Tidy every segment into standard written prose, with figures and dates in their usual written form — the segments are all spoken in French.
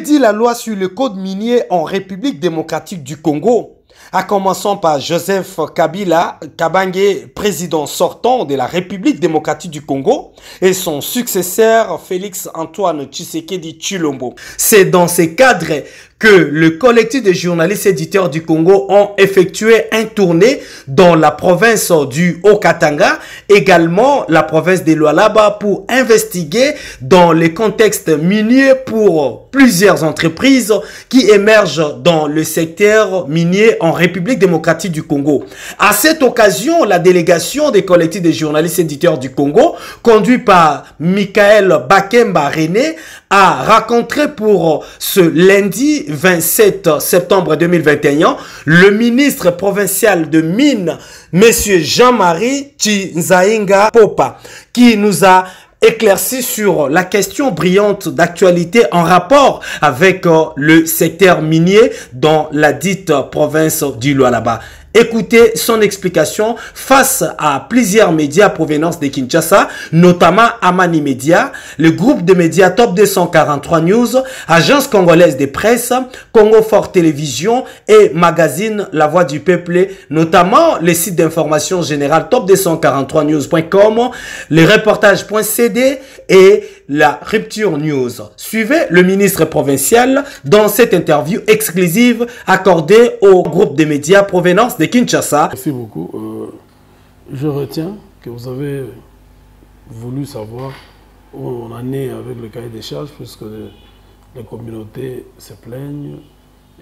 dit la loi sur le code minier en République démocratique du Congo? En commençant par Joseph Kabila Kabange, président sortant de la République démocratique du Congo, et son successeur Félix Antoine Tshisekedi Tshilombo. C'est dans ces cadres que le collectif des journalistes éditeurs du Congo ont effectué un tournée dans la province du Haut-Katanga, également la province de Lualaba, pour investiguer dans les contextes miniers pour plusieurs entreprises qui émergent dans le secteur minier en République démocratique du Congo. À cette occasion, la délégation des collectifs des journalistes éditeurs du Congo, conduite par Michael Bakemba René, a rencontré pour ce lundi 27 septembre 2021 le ministre provincial de Mines, M. Jean-Marie Tchinzainga Popa, qui nous a éclairci sur la question brillante d'actualité en rapport avec le secteur minier dans la dite province du Lualaba. Écoutez son explication face à plusieurs médias provenance de Kinshasa, notamment Amani Media, le groupe de médias Top 243 News, Agence congolaise de presse, Congo Fort Télévision et magazine La Voix du Peuple, notamment les sites d'information générale top243news.com, les reportages.cd et la Rupture News. Suivez le ministre provincial dans cette interview exclusive accordée au groupe de médias provenance de Kinshasa. Merci beaucoup. Je retiens que vous avez voulu savoir où on en est avec le cahier des charges, puisque les communautés se plaignent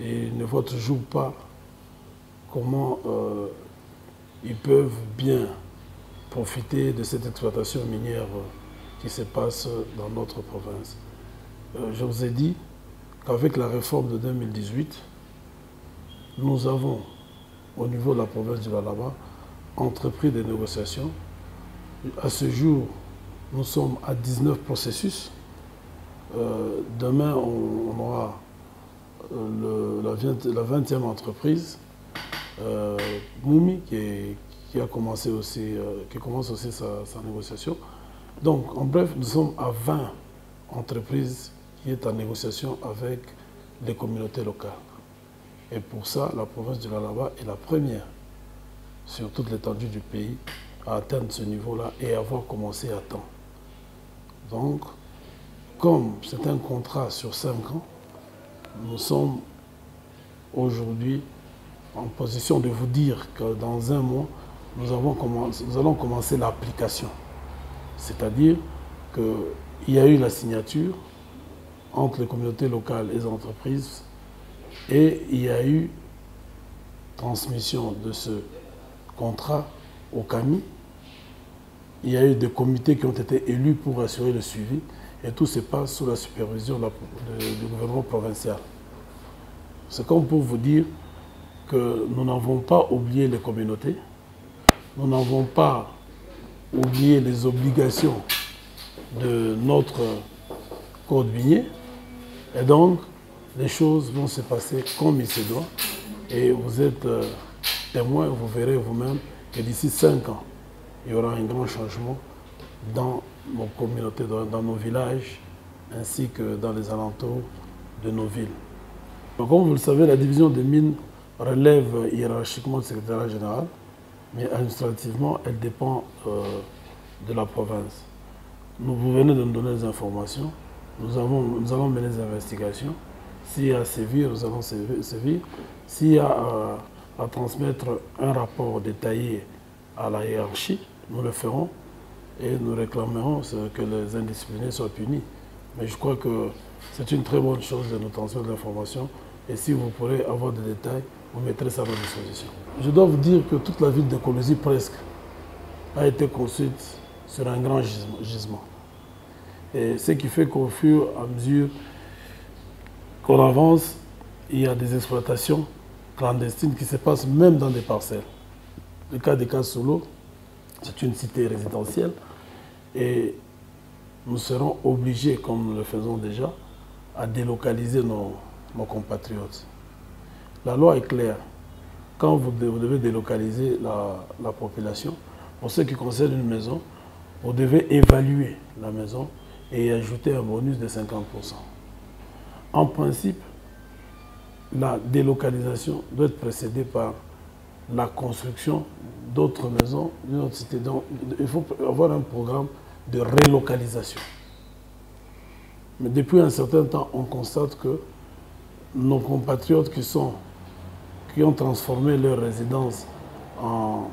et ne voient toujours pas comment ils peuvent bien profiter de cette exploitation minière qui se passe dans notre province. Je vous ai dit qu'avec la réforme de 2018, nous avons, au niveau de la province du Lualaba, entrepris des négociations. À ce jour, nous sommes à 19 processus. Demain, on aura la 20e entreprise, Moumi, qui commence aussi sa négociation. Donc, en bref, nous sommes à 20 entreprises qui sont en négociation avec les communautés locales. Et pour ça, la province du Lualaba est la première sur toute l'étendue du pays à atteindre ce niveau-là et avoir commencé à temps. Donc, comme c'est un contrat sur 5 ans, nous sommes aujourd'hui en position de vous dire que dans un mois, nous allons commencer l'application. C'est-à-dire qu'il y a eu la signature entre les communautés locales et les entreprises et il y a eu transmission de ce contrat au CAMI. Il y a eu des comités qui ont été élus pour assurer le suivi et tout se passe sous la supervision du gouvernement provincial. C'est comme pour vous dire que nous n'avons pas oublié les communautés, nous n'avons pas oublié les obligations de notre code minier et donc les choses vont se passer comme il se doit et vous êtes témoin, vous verrez vous-même que d'ici 5 ans, il y aura un grand changement dans nos communautés, dans nos villages ainsi que dans les alentours de nos villes. Donc, comme vous le savez, la division des mines relève hiérarchiquement du secrétariat général, mais administrativement, elle dépend de la province. Vous venez de nous donner des informations, nous allons mener des investigations. S'il y a à sévir, nous allons sévir. S'il y a à transmettre un rapport détaillé à la hiérarchie, nous le ferons et nous réclamerons que les indisciplinés soient punis. Mais je crois que c'est une très bonne chose de nous transmettre l'information et si vous pourrez avoir des détails, vous mettrez ça à notre disposition. Je dois vous dire que toute la ville de Kolwezi presque a été construite sur un grand gisement. Et ce qui fait qu'au fur et à mesure qu'on avance, il y a des exploitations clandestines qui se passent même dans des parcelles. Le cas de Kasolo, c'est une cité résidentielle et nous serons obligés, comme nous le faisons déjà, à délocaliser nos compatriotes. La loi est claire. Quand vous devez délocaliser la population, pour ce qui concerne une maison, vous devez évaluer la maison et y ajouter un bonus de 50%. En principe, la délocalisation doit être précédée par la construction d'autres maisons, d'une autre cité. Donc, il faut avoir un programme de relocalisation. Mais depuis un certain temps, on constate que nos compatriotes qui ont transformé leur résidence en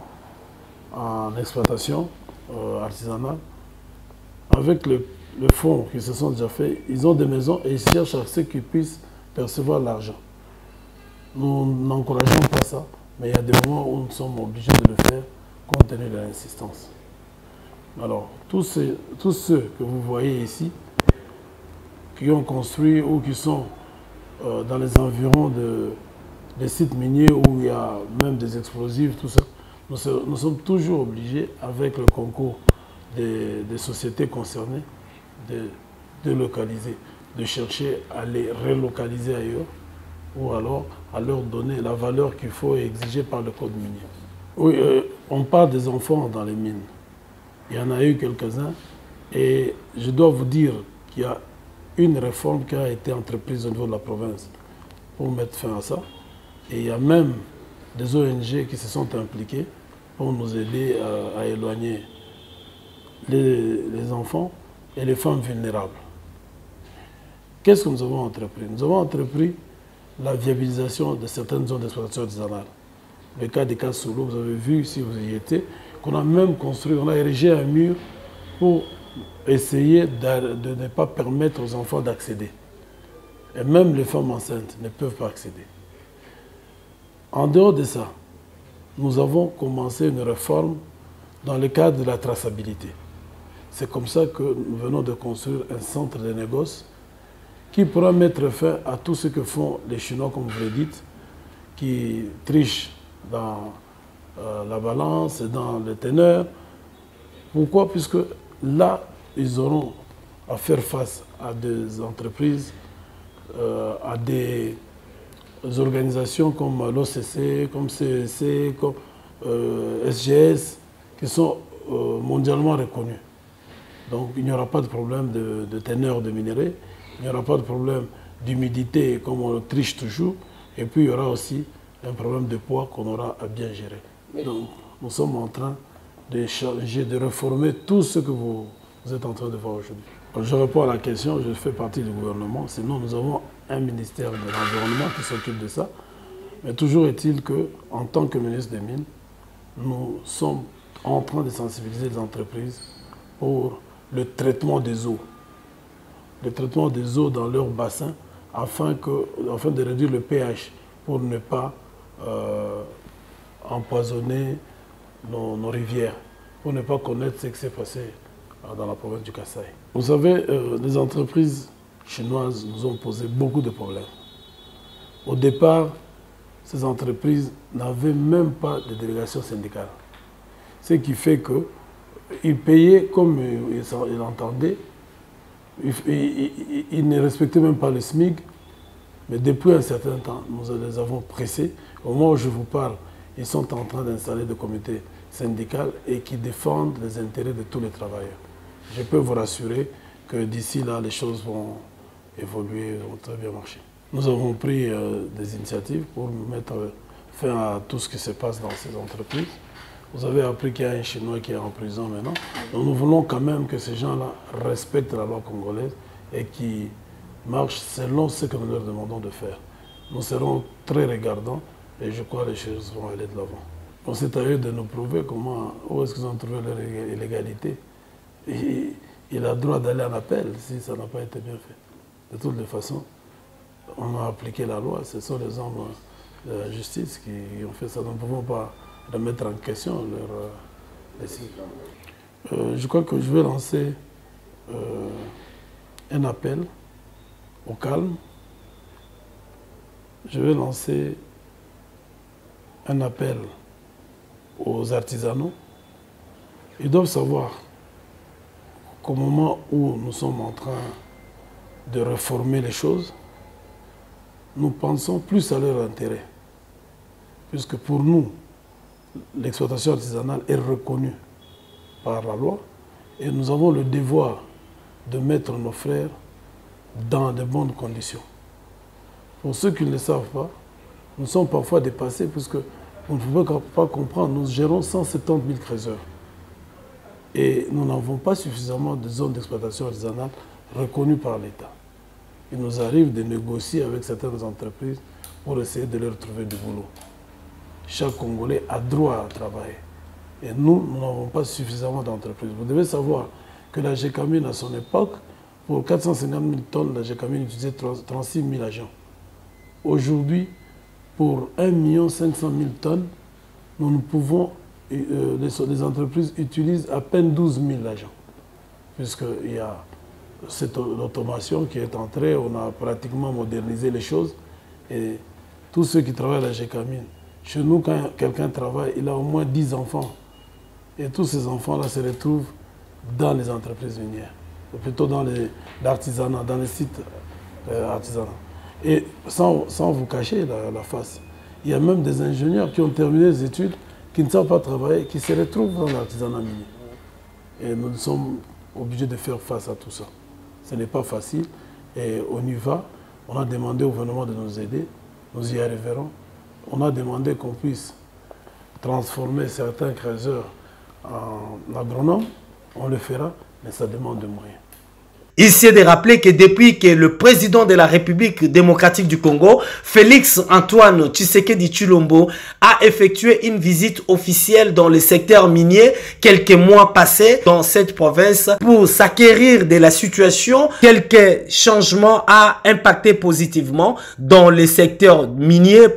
exploitation artisanale, avec le fonds qui se sont déjà faits, ils ont des maisons et ils cherchent à ce qu'ils puissent percevoir l'argent. Nous n'encourageons pas ça, mais il y a des moments où nous sommes obligés de le faire compte tenu de l'insistance. Alors, tous ceux que vous voyez ici, qui ont construit ou qui sont dans les environs des sites miniers où il y a même des explosifs, tout ça, nous sommes toujours obligés, avec le concours des sociétés concernées, de localiser, de chercher à les relocaliser ailleurs ou alors à leur donner la valeur qu'il faut exiger par le code minier. Oui, on parle des enfants dans les mines. Il y en a eu quelques-uns et je dois vous dire qu'il y a une réforme qui a été entreprise au niveau de la province pour mettre fin à ça. Et il y a même des ONG qui se sont impliquées pour nous aider à éloigner les enfants et les femmes vulnérables. Qu'est-ce que nous avons entrepris? Nous avons entrepris la viabilisation de certaines zones d'exploitation artisanale. Le cas des Kassoulo, vous avez vu, si vous y étiez, qu'on a même construit, on a érigé un mur pour essayer de ne pas permettre aux enfants d'accéder. Et même les femmes enceintes ne peuvent pas accéder. En dehors de ça, nous avons commencé une réforme dans le cadre de la traçabilité. C'est comme ça que nous venons de construire un centre de négoce qui pourra mettre fin à tout ce que font les Chinois, comme vous le dites, qui trichent dans la balance et dans le teneur. Pourquoi? Puisque là, ils auront à faire face à des entreprises, à des organisations comme l'OCC, comme CEC, comme SGS, qui sont mondialement reconnues. Donc il n'y aura pas de problème de teneur de minerais, il n'y aura pas de problème d'humidité comme on le triche toujours, et puis il y aura aussi un problème de poids qu'on aura à bien gérer. Donc nous sommes en train de changer, de réformer tout ce que vous êtes en train de voir aujourd'hui. Je réponds à la question, je fais partie du gouvernement, sinon nous avons un ministère de l'Environnement qui s'occupe de ça. Mais toujours est-il qu'en tant que ministre des Mines, nous sommes en train de sensibiliser les entreprises pour le traitement des eaux. Le traitement des eaux dans leur bassin afin de réduire le pH pour ne pas empoisonner nos rivières, pour ne pas connaître ce qui s'est passé dans la province du Kasaï. Vous savez, les entreprises chinoises nous ont posé beaucoup de problèmes. Au départ, ces entreprises n'avaient même pas de délégation syndicale. Ce qui fait qu'ils payaient comme ils entendaient. Ils ne respectaient même pas le SMIC. Mais depuis un certain temps, nous les avons pressés. Au moment où je vous parle, ils sont en train d'installer des comités syndicaux et qui défendent les intérêts de tous les travailleurs. Je peux vous rassurer que d'ici là, les choses vont évoluer, vont très bien marcher. Nous avons pris des initiatives pour mettre fin à tout ce qui se passe dans ces entreprises. Vous avez appris qu'il y a un Chinois qui est en prison maintenant. Donc nous voulons quand même que ces gens-là respectent la loi congolaise et qui marchent selon ce que nous leur demandons de faire. Nous serons très regardants et je crois que les choses vont aller de l'avant. On s'est à eux de nous prouver où est-ce qu'ils ont trouvé leur illégalité. Et il a le droit d'aller en appel si ça n'a pas été bien fait. De toutes les façons, on a appliqué la loi. Ce sont les hommes de la justice qui ont fait ça. Nous ne pouvons pas remettre en question leur décision. Je crois que je vais lancer un appel au calme. Je vais lancer un appel aux artisanaux. Ils doivent savoir qu'au moment où nous sommes en train de réformer les choses, nous pensons plus à leur intérêt. Puisque pour nous, l'exploitation artisanale est reconnue par la loi et nous avons le devoir de mettre nos frères dans de bonnes conditions. Pour ceux qui ne le savent pas, nous sommes parfois dépassés puisque vous ne pouvez pas comprendre, nous gérons 170 000 creuseurs. Et nous n'avons pas suffisamment de zones d'exploitation artisanale reconnues par l'État. Il nous arrive de négocier avec certaines entreprises pour essayer de leur trouver du boulot. Chaque Congolais a droit à travailler. Et nous n'avons pas suffisamment d'entreprises. Vous devez savoir que la GECAMINE, à son époque, pour 450 000 tonnes, la GECAMINE utilisait 36 000 agents. Aujourd'hui, pour 1 500 000 tonnes, nous pouvons, les entreprises utilisent à peine 12 000 agents. Puisqu'il y a cette automation qui est entrée, on a pratiquement modernisé les choses. Et tous ceux qui travaillent à la GECAMINE, chez nous, quand quelqu'un travaille, il a au moins 10 enfants. Et tous ces enfants-là se retrouvent dans les entreprises minières, ou plutôt dans l'artisanat, dans les sites artisanaux. Et sans vous cacher la face, il y a même des ingénieurs qui ont terminé les études, qui ne savent pas travailler, qui se retrouvent dans l'artisanat minier. Et nous sommes obligés de faire face à tout ça. Ce n'est pas facile. Et on y va. On a demandé au gouvernement de nous aider. Nous y arriverons. On a demandé qu'on puisse transformer certains creuseurs en agronomes. On le fera, mais ça demande des moyens. Ici est de rappeler que depuis que le président de la République démocratique du Congo, Félix Antoine Tshisekedi Tshilombo, a effectué une visite officielle dans le secteur minier quelques mois passés dans cette province pour s'acquérir de la situation, quelques changements a impacté positivement dans le secteur minier.